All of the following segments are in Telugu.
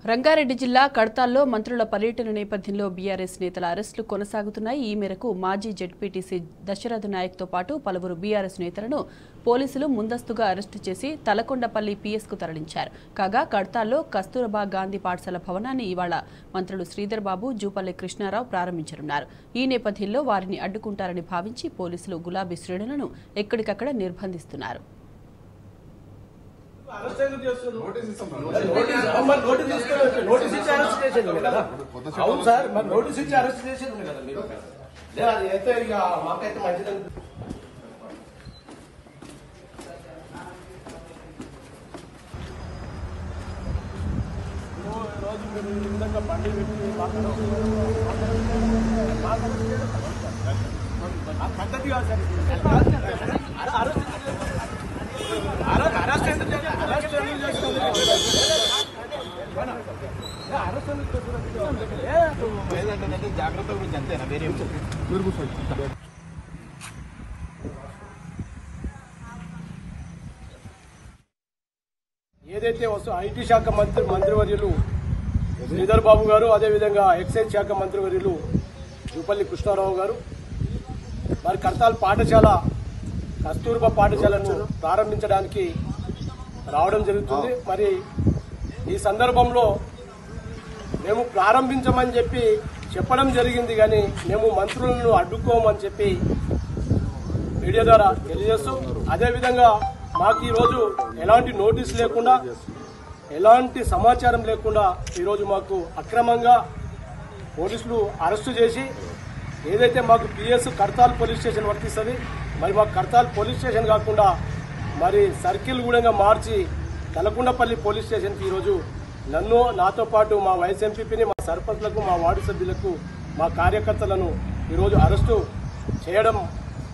రంగారెడ్డి జిల్లా కడతాల్లో మంత్రుల పర్యటన నేపథ్యంలో బీఆర్ఎస్ నేతల అరెస్టులు కొనసాగుతున్నాయి. ఈ మేరకు మాజీ జెడ్పీటీసీ దశరథ్ నాయక్తో పాటు పలువురు బీఆర్ఎస్ నేతలను పోలీసులు ముందస్తుగా అరెస్టు చేసి తలకొండపల్లి పీఎస్కు తరలించారు. కాగా కడతాల్లో కస్తూరబా గాంధీ పాఠశాల భవనాన్ని ఇవాళ మంత్రులు శ్రీధర్ బాబు, జూపల్లి కృష్ణారావు ప్రారంభించనున్నారు. ఈ నేపథ్యంలో వారిని అడ్డుకుంటారని భావించి పోలీసులు గులాబీ శ్రేణులను ఎక్కడికక్కడ నిర్బంధిస్తున్నారు. జాగ్రత్త గురించి అంతేనా వేరే ఏదైతే ఐటీ శాఖ మంత్రివర్యులు శ్రీధర్ బాబు గారు, అదేవిధంగా ఎక్సైజ్ శాఖ మంత్రివర్యులు జూపల్లి కృష్ణారావు గారు మరి కర్తాల్ పాఠశాల కస్తూర్బా పాఠశాలను ప్రారంభించడానికి రావడం జరుగుతుంది. మరి ఈ సందర్భంలో మేము ప్రారంభించమని చెప్పడం జరిగింది, కానీ మేము మంత్రులను అడ్డుకోమని చెప్పి మీడియా ద్వారా తెలియజేస్తూ, అదేవిధంగా మాకు ఈరోజు ఎలాంటి నోటీస్ లేకుండా, ఎలాంటి సమాచారం లేకుండా ఈరోజు మాకు అక్రమంగా పోలీసులు అరెస్టు చేసి, ఏదైతే మాకు పిఎస్ కర్తాల్ పోలీస్ స్టేషన్ వర్తిస్తుంది, మరి మాకు కర్తాల్ పోలీస్ స్టేషన్ కాకుండా మరి సర్కిల్ కూడా మార్చి తలకొండపల్లి పోలీస్ స్టేషన్కి ఈరోజు నన్ను, నాతో పాటు మా వైస్ ఎంపీపీని, మా సర్పంచ్లకు, మా వార్డు సభ్యులకు, మా కార్యకర్తలను ఈరోజు అరెస్టు చేయడం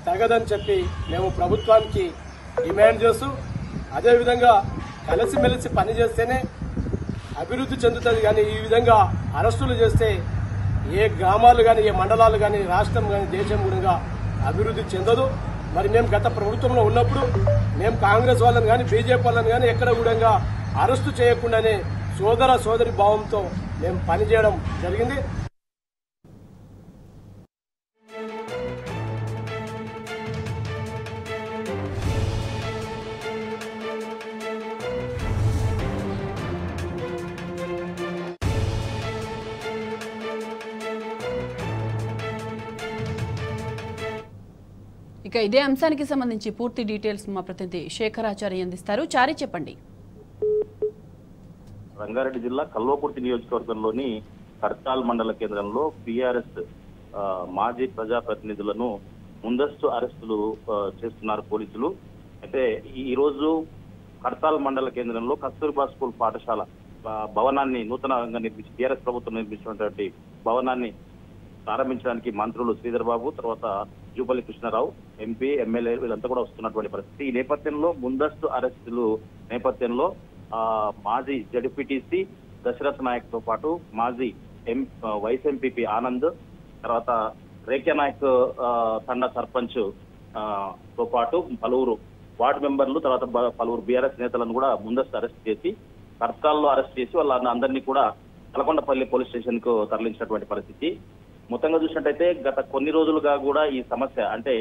తగదని చెప్పి మేము ప్రభుత్వానికి డిమాండ్ చేస్తూ, అదేవిధంగా కలిసిమెలిసి పనిచేస్తేనే అభివృద్ధి చెందుతుంది, కానీ ఈ విధంగా అరెస్టులు చేస్తే ఏ గ్రామాలు కానీ, ఏ మండలాలు కానీ, రాష్ట్రం కానీ, దేశం కూడా అభివృద్ధి చెందదు. మరి మేము గత ప్రభుత్వంలో ఉన్నప్పుడు మేము కాంగ్రెస్ వాళ్ళని కానీ, బీజేపీ వాళ్ళని కానీ ఎక్కడ కూడా అరెస్టు చేయకుండానే సోదరి భావంతో మేము పనిచేయడం జరిగింది. ఇక ఇదే అంశానికి సంబంధించి పూర్తి డీటెయిల్స్ మా ప్రతినిధి శేఖరాచార్య అందిస్తారు. చారి చెప్పండి. రంగారెడ్డి జిల్లా కల్వకుర్తి నియోజకవర్గంలోని కర్తాల్ మండల కేంద్రంలో బీఆర్ఎస్ మాజీ ప్రజాప్రతినిధులను ముందస్తు అరెస్టులు చేస్తున్నారు పోలీసులు. అయితే ఈ రోజు కర్తాల్ మండల కేంద్రంలో కస్తూర్బా స్కూల్ పాఠశాల భవనాన్ని నూతనంగా నిర్మించి బీఆర్ఎస్ ప్రభుత్వం నిర్మించినటువంటి భవనాన్ని ప్రారంభించడానికి మంత్రులు శ్రీధర్ బాబు, తర్వాత జూపల్లి కృష్ణారావు, ఎంపీ, ఎమ్మెల్యే వీళ్ళంతా కూడా వస్తున్నటువంటి పరిస్థితి. ఈ నేపథ్యంలో ముందస్తు అరెస్టులు నేపథ్యంలో మాజీ జెడ్పీటీసీ దశరథ్ నాయక్ తో పాటు మాజీ వైస్ ఎంపీపీ ఆనంద్, తర్వాత రేఖ్యా నాయక్ తండా సర్పంచ్ తో పాటు పలువురు వార్డు మెంబర్లు, తర్వాత పలువురు బీఆర్ఎస్ నేతలను కూడా ముందస్తు అరెస్ట్ చేసి కర్తాల్లో అరెస్ట్ చేసి వాళ్ళ అందరినీ కూడా తలకొండపల్లి పోలీస్ స్టేషన్ కు తరలించినటువంటి పరిస్థితి. మొత్తంగా చూసినట్టయితే గత కొన్ని రోజులుగా కూడా ఈ సమస్య, అంటే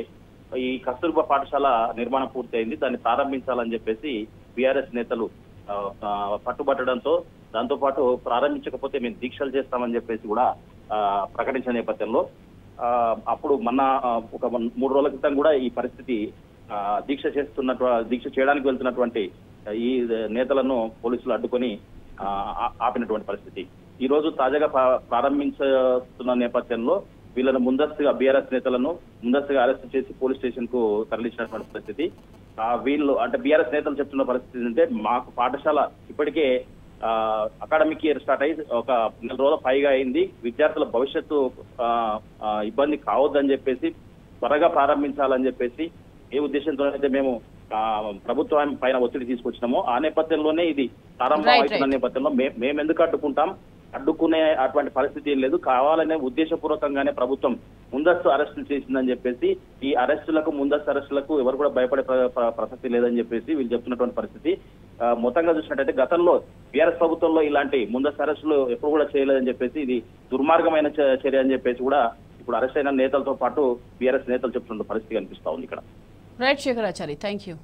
ఈ కస్తూర్బా పాఠశాల నిర్మాణం పూర్తయింది, దాన్ని ప్రారంభించాలని చెప్పేసి బీఆర్ఎస్ నేతలు పట్టుబట్టడంతో, దాంతో పాటు ప్రారంభించకపోతే మేము దీక్షలు చేస్తామని చెప్పేసి కూడా ప్రకటించిన నేపథ్యంలో అప్పుడు మొన్న ఒక 3 రోజుల క్రితం కూడా ఈ పరిస్థితి దీక్ష చేయడానికి వెళ్తున్నటువంటి ఈ నేతలను పోలీసులు అడ్డుకొని ఆపినటువంటి పరిస్థితి. ఈ రోజు తాజాగా ప్రారంభించుతున్న నేపథ్యంలో వీళ్ళను ముందస్తుగా బీఆర్ఎస్ నేతలను ముందస్తుగా అరెస్ట్ చేసి పోలీస్ స్టేషన్ కు తరలించినటువంటి పరిస్థితి. వీళ్ళు అంటే బీఆర్ఎస్ నేతలు చెప్తున్న పరిస్థితి అంటే, మాకు పాఠశాల ఇప్పటికే అకాడమిక్ ఇయర్ స్టార్ట్ అయ్యి ఒక 4 రోజుల పైగా అయింది, విద్యార్థుల భవిష్యత్తు ఇబ్బంది కావద్దని చెప్పేసి త్వరగా ప్రారంభించాలని చెప్పేసి ఏ ఉద్దేశంతో అయితే మేము ప్రభుత్వం పైన ఒత్తిడి తీసుకొచ్చినామో ఆ నేపథ్యంలోనే ఇది ప్రారంభం అవుతున్న నేపథ్యంలో మేము ఎందుకు అడ్డుకునే అటువంటి పరిస్థితి ఏం లేదు, కావాలనే ఉద్దేశపూర్వకంగానే ప్రభుత్వం ముందస్తు అరెస్టులు చేసిందని చెప్పేసి, ఈ ముందస్తు అరెస్టులకు ఎవరు కూడా భయపడే ప్రసక్తి లేదని చెప్పేసి వీళ్ళు చెప్తున్నటువంటి పరిస్థితి. మొత్తంగా చూసినట్టయితే గతంలో బీఆర్ఎస్ ప్రభుత్వంలో ఇలాంటి ముందస్తు అరెస్టులు ఎప్పుడు కూడా చేయలేదని చెప్పేసి ఇది దుర్మార్గమైన చర్య అని చెప్పేసి కూడా ఇప్పుడు అరెస్ట్ అయిన నేతలతో పాటు బీఆర్ఎస్ నేతలు చెప్తున్న పరిస్థితి కనిపిస్తా ఉంది ఇక్కడ. Right Shekharachari, thank you.